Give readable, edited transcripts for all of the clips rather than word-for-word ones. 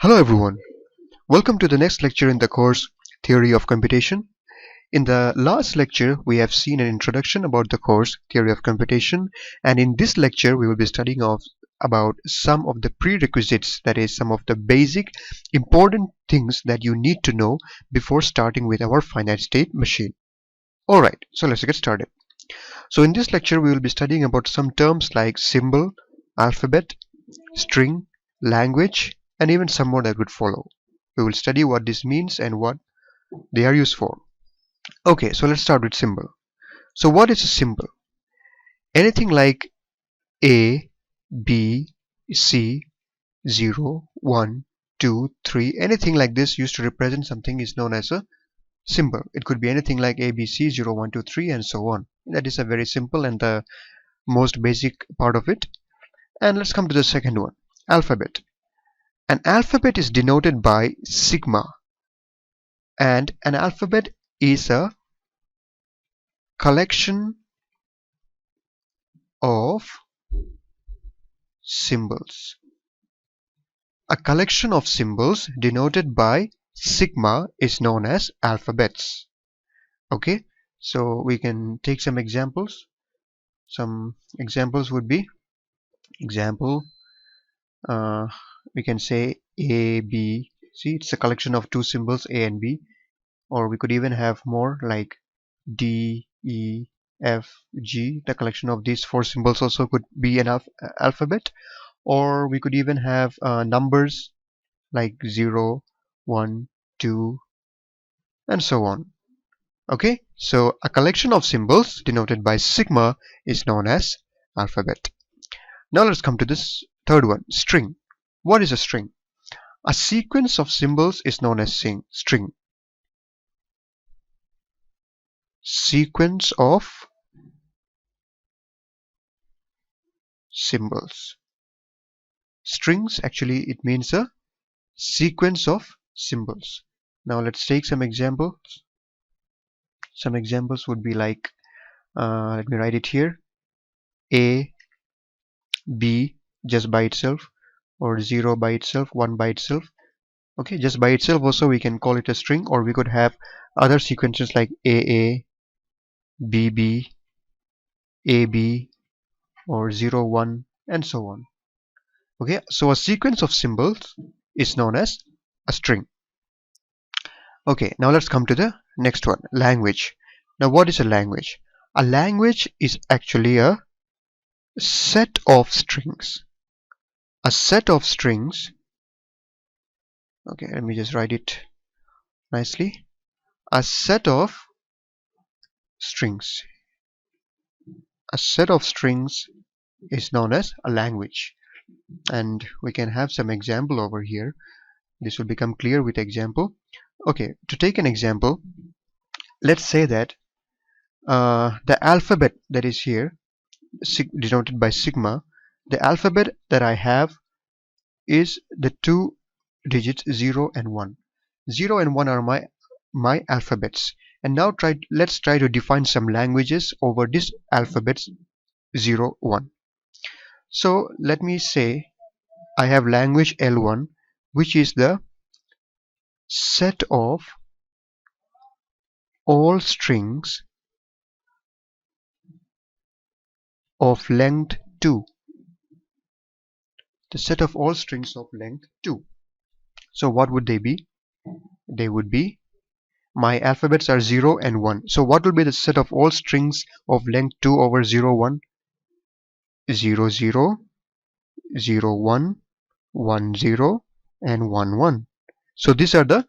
Hello everyone, welcome to the next lecture in the course Theory of Computation. In the last lecture, we have seen an introduction about the course Theory of Computation, and in this lecture we will be studying about some of the prerequisites, that is some of the basic important things that you need to know before starting with our finite state machine. Alright, so let's get started. So in this lecture we will be studying about some terms like symbol, alphabet, string, language, and even some more that would follow. We will study what this means and what they are used for. Okay, so let's start with symbol. So what is a symbol? Anything like A, B, C, 0, 1, 2, 3, anything like this used to represent something is known as a symbol. It could be anything like A, B, C, 0, 1, 2, 3, and so on. That is a very simple and the most basic part of it. And let's come to the second one, alphabet. An alphabet is denoted by sigma, and an alphabet is a collection of symbols. A collection of symbols denoted by sigma is known as alphabets. Okay, so we can take some examples. Some examples would be, we can say A, B, C. It's a collection of two symbols A and B, or we could even have more like D, E, F, G. The collection of these four symbols also could be an alphabet, or we could even have numbers like 0, 1, 2, and so on. Okay, so a collection of symbols denoted by sigma is known as alphabet. Now let's come to this third one, string. What is a string? A sequence of symbols is known as string. Sequence of symbols. Strings, actually it means a sequence of symbols. Now let's take some examples. Some examples would be like, let me write it here, A, B just by itself, or 0 by itself, 1 by itself. Okay, just by itself also we can call it a string, or we could have other sequences like AA, BB, AB, or 0, 1, and so on. Okay, so a sequence of symbols is known as a string. Okay, now let's come to the next one, language. Now what is a language? A language is actually a set of strings. A set of strings. Okay, let me just write it nicely. A set of strings. A set of strings is known as a language. And we can have some example over here. This will become clear with example. Okay, to take an example, let's say that the alphabet that is here, denoted by sigma, the alphabet that I have is the two digits 0 and 1. 0 and 1 are my alphabets. And now let's try to define some languages over this alphabets 0, 1. So let me say I have language L1, which is the set of all strings of length 2. The set of all strings of length 2. So what would they be? They would be, my alphabets are 0 and 1. So what will be the set of all strings of length 2 over 0, 1? 0, 0, 0, 1, 1, 0, and 1, 1. So these are the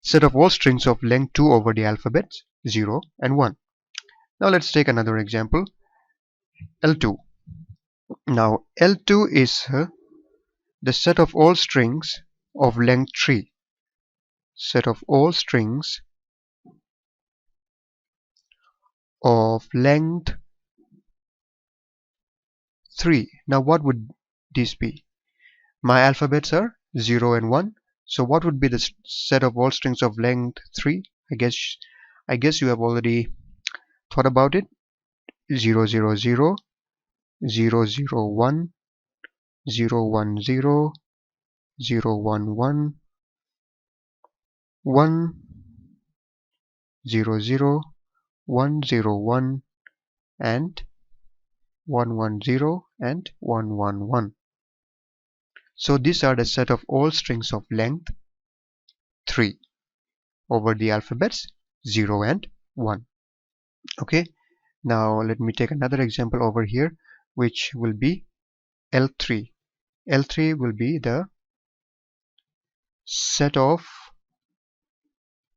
set of all strings of length 2 over the alphabets 0 and 1. Now let's take another example, L2. Now L2 is the set of all strings of length 3. Set of all strings of length 3. Now what would this be? My alphabets are 0 and 1. So what would be the set of all strings of length 3? I guess you have already thought about it. 0, 0, 0, 0, 0, 1, 0, 1, 0, 0 1 1 1 0 0 1 0 1 and 1 1 0 and 1 1 1. So these are the set of all strings of length 3 over the alphabets 0 and 1. Okay, now let me take another example over here, which will be L3. L3 will be the set of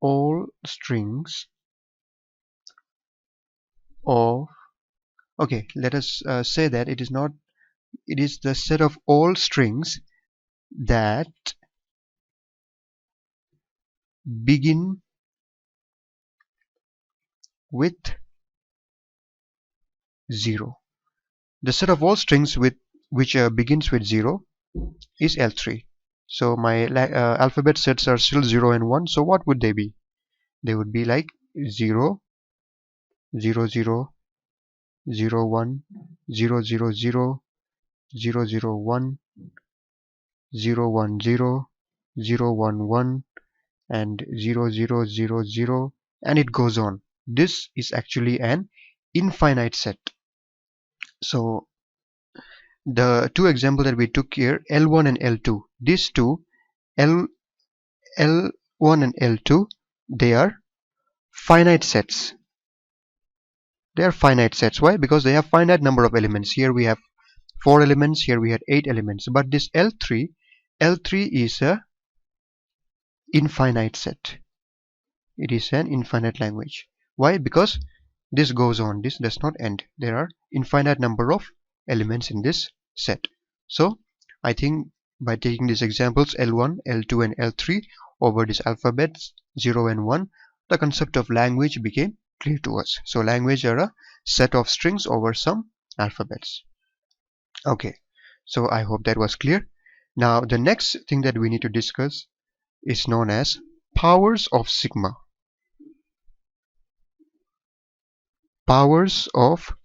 all strings of, okay, let us say that it is the set of all strings that begin with 0. The set of all strings which begins with 0 is L3. So my alphabet sets are still 0 and 1. So what would they be? They would be like 0 0 0 0 1 0 0 0 0 0 1 0 1 0 0 1 1 and 0 0 0 0, and it goes on. This is actually an infinite set. So the two examples that we took here, L1 and L2, these two, L1 and L2, they are finite sets. They are finite sets. Why? Because they have finite number of elements. Here we have 4 elements, here we had 8 elements. But this L3 is a infinite set. It is an infinite language. Why? Because this goes on, this does not end. There are infinite number of elements in this set. So I think by taking these examples L1, L2 and L3 over these alphabets 0 and 1, the concept of language became clear to us. So language are a set of strings over some alphabets. Okay, so I hope that was clear. Now the next thing that we need to discuss is known as powers of sigma. Powers of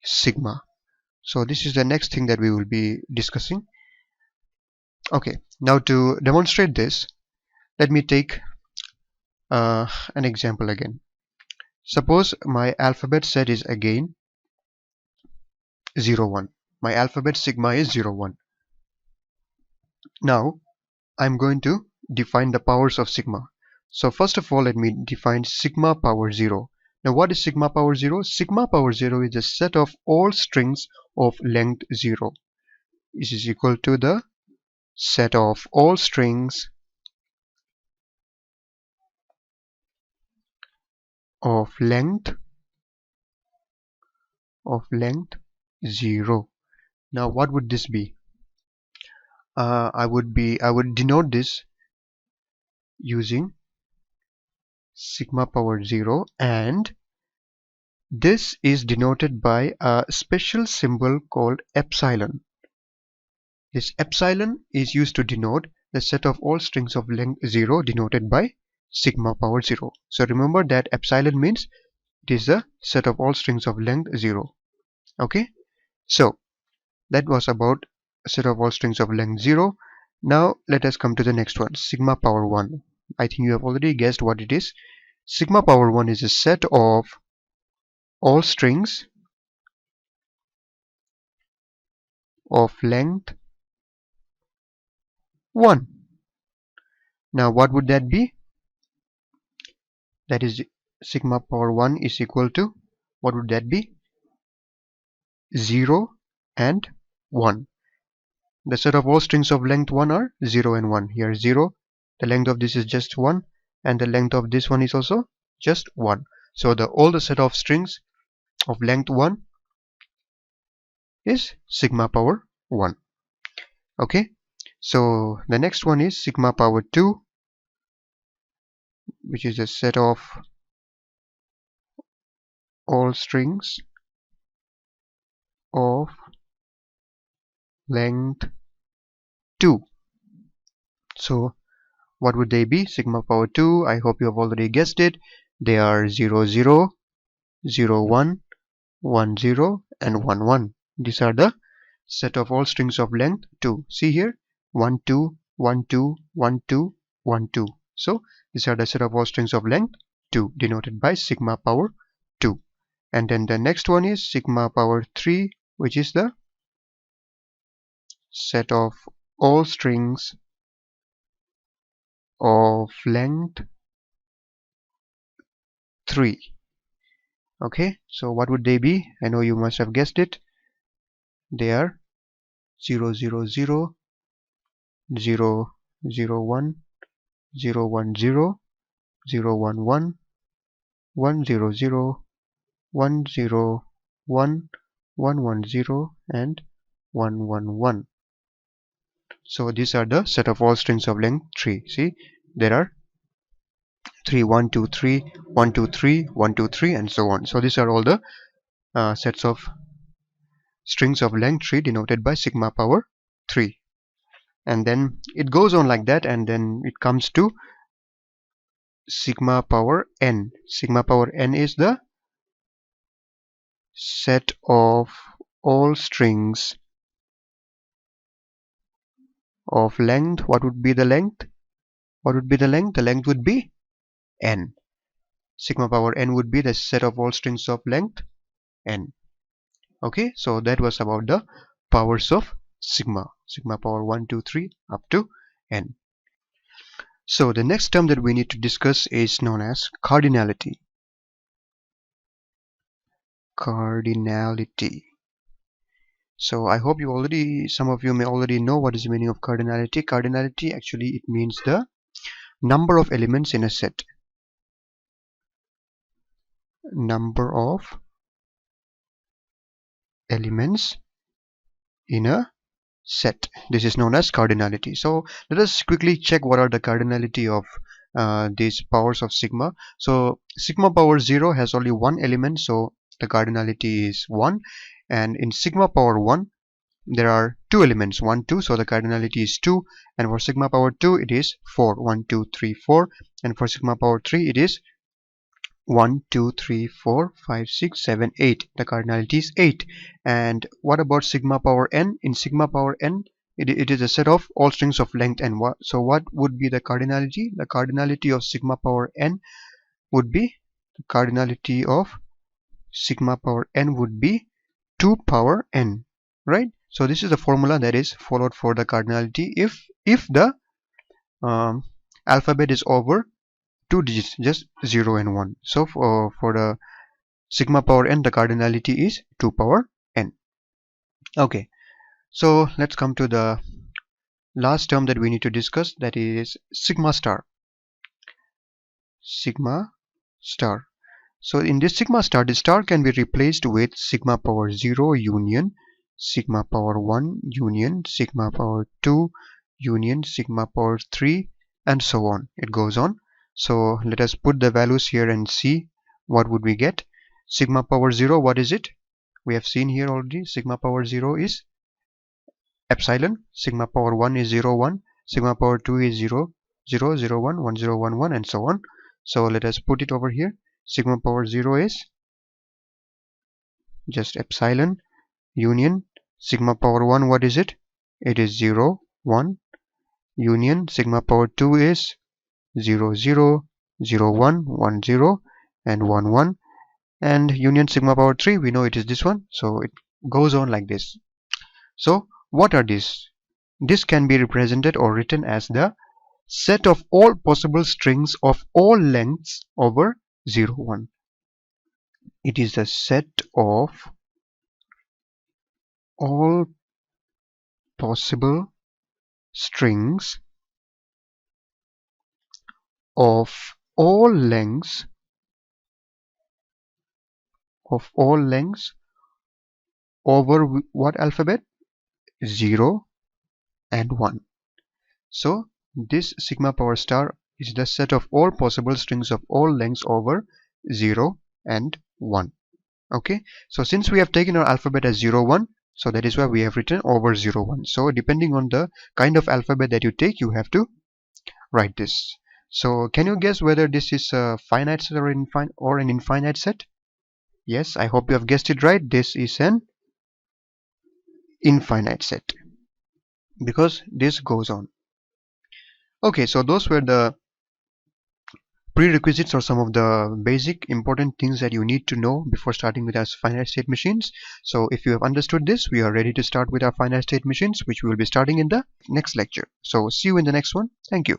sigma. So this is the next thing that we will be discussing. Okay, now to demonstrate this, let me take an example again. Suppose my alphabet set is again 0 1. My alphabet sigma is 0 1. Now I'm going to define the powers of sigma. So first of all, let me define sigma power 0. Now what is sigma power 0? Sigma power 0 is the set of all strings of length 0. This is equal to the set of all strings of length 0. Now what would this be? I would denote this using sigma power 0, and this is denoted by a special symbol called epsilon. This epsilon is used to denote the set of all strings of length 0 denoted by sigma power 0. So remember that epsilon means it is the set of all strings of length 0. Okay, so that was about a set of all strings of length 0. Now let us come to the next one, sigma power 1. I think you have already guessed what it is. Sigma power 1 is a set of all strings of length 1. Now what would that be? That is sigma power 1 is equal to, what would that be? 0 and 1. The set of all strings of length 1 are 0 and 1. Here 0, the length of this is just 1, and the length of this one is also just 1. So all the set of strings of length 1 is sigma power 1. Okay, so the next one is sigma power 2, which is a set of all strings of length 2. So what would they be? Sigma power 2, I hope you have already guessed it. They are 0 0, 0 1, 1 0 and 1 1. These are the set of all strings of length 2. See here, 1 2 1 2 1 2 1 2. So these are the set of all strings of length 2, denoted by sigma power 2. And then the next one is sigma power 3, which is the set of all strings of length 3. Okay, so what would they be? I know you must have guessed it. They are 0 0 0 0 0 1 0 1 0 0 1 1 1 0 0 1 0 1 1 1 0 and 1 1 1. So these are the set of all strings of length 3. See, there are 3 1 2 3 1 2 3 1 2 3 and so on. So these are all the sets of strings of length 3 denoted by sigma power 3. And then it goes on like that, and then it comes to sigma power n. Sigma power n is the set of all strings of length. What would be the length? What would be the length? The length would be n. Sigma power n would be the set of all strings of length n. Okay, so that was about the powers of sigma. Sigma power 1 2 3 up to n. So the next term that we need to discuss is known as cardinality. Cardinality. So I hope some of you may already know what is the meaning of cardinality. Cardinality, actually, it means the number of elements in a set. Number of elements in a set. This is known as cardinality. So let us quickly check what are the cardinality of these powers of sigma. So sigma power 0 has only one element, so the cardinality is 1. And in sigma power 1 there are two elements, 1 2, so the cardinality is 2. And for sigma power 2 it is 4, 1 2 3 4. And for sigma power 3 it is 1 2 3 4 5 6 7 8. The cardinality is 8. And what about sigma power n? In sigma power n it is a set of all strings of length n. So what would be the cardinality? The cardinality of sigma power n would be, the cardinality of sigma power n would be 2 power n, right? So this is the formula that is followed for the cardinality if the alphabet is over 2 digits, just 0 and 1. So for the sigma power n, the cardinality is 2 power n. Okay, so let's come to the last term that we need to discuss, that is sigma star. Sigma star. So in this sigma star, the star can be replaced with sigma power 0 union sigma power 1 union sigma power 2 union sigma power 3, and so on. It goes on. So let us put the values here and see what would we get. Sigma power 0, what is it? We have seen here already. Sigma power 0 is epsilon. Sigma power 1 is 0 1. Sigma power 2 is 0 0 0 1 1 0 1 1, and so on. So let us put it over here. Sigma power 0 is just epsilon union sigma power 1, what is it? It is 0 1 union sigma power 2 is 0 0 0 1 1 0 and 1 1, and union sigma power 3, we know it is this one. So it goes on like this. So what are these? This can be represented or written as the set of all possible strings of all lengths over 0 1. It is the set of all possible strings of all lengths over what alphabet? 0 and 1. So this sigma power star is the set of all possible strings of all lengths over 0 and 1. Okay, so since we have taken our alphabet as 0 1, so that is why we have written over 0 1. So depending on the kind of alphabet that you take, you have to write this. So can you guess whether this is a finite set or an infinite set? Yes, I hope you have guessed it right. This is an infinite set because this goes on. Okay, so those were the prerequisites or some of the basic important things that you need to know before starting with our finite state machines. So if you have understood this, we are ready to start with our finite state machines, which we will be starting in the next lecture. So see you in the next one. Thank you.